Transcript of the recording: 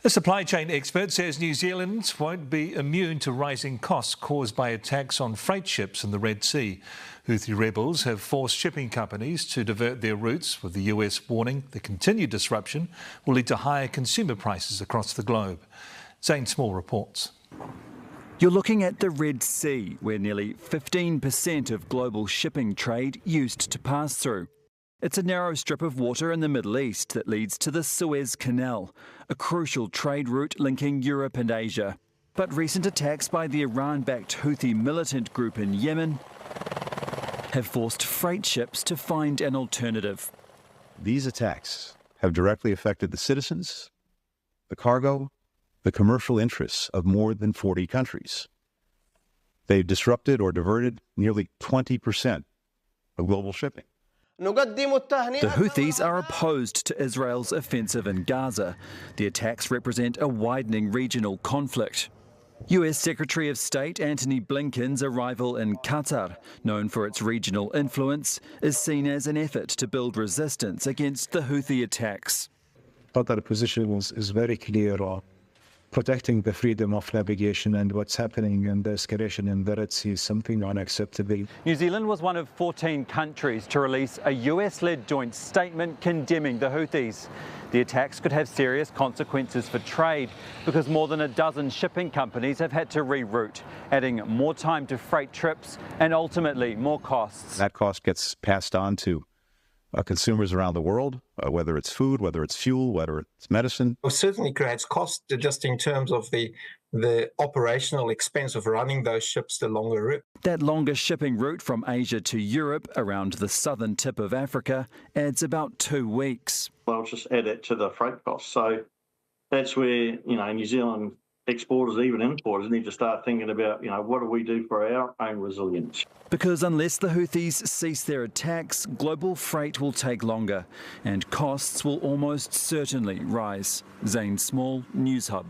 A supply chain expert says New Zealand won't be immune to rising costs caused by attacks on freight ships in the Red Sea. Houthi rebels have forced shipping companies to divert their routes, with the US warning the continued disruption will lead to higher consumer prices across the globe. Zane Small reports. You're looking at the Red Sea, where nearly 15% of global shipping trade used to pass through. It's a narrow strip of water in the Middle East that leads to the Suez Canal, a crucial trade route linking Europe and Asia. But recent attacks by the Iran-backed Houthi militant group in Yemen have forced freight ships to find an alternative. These attacks have directly affected the citizens, the cargo, the commercial interests of more than 40 countries. They've disrupted or diverted nearly 20% of global shipping. The Houthis are opposed to Israel's offensive in Gaza. The attacks represent a widening regional conflict. US Secretary of State Antony Blinken's arrival in Qatar, known for its regional influence, is seen as an effort to build resistance against the Houthi attacks. Qatar's position is very clear on protecting the freedom of navigation, and what's happening and the escalation in the Red Sea is something unacceptable. New Zealand was one of 14 countries to release a US-led joint statement condemning the Houthis. The attacks could have serious consequences for trade because more than a dozen shipping companies have had to reroute, adding more time to freight trips and ultimately more costs. That cost gets passed on to consumers around the world, whether it's food, whether it's fuel, whether it's medicine. It certainly creates cost just in terms of the operational expense of running those ships the longer route. That longer shipping route from Asia to Europe around the southern tip of Africa adds about 2 weeks. I'll just add that to the freight costs. So that's where, New Zealand exporters, even importers, need to start thinking about, what do we do for our own resilience? Because unless the Houthis cease their attacks, global freight will take longer and costs will almost certainly rise. Zane Small, Newshub.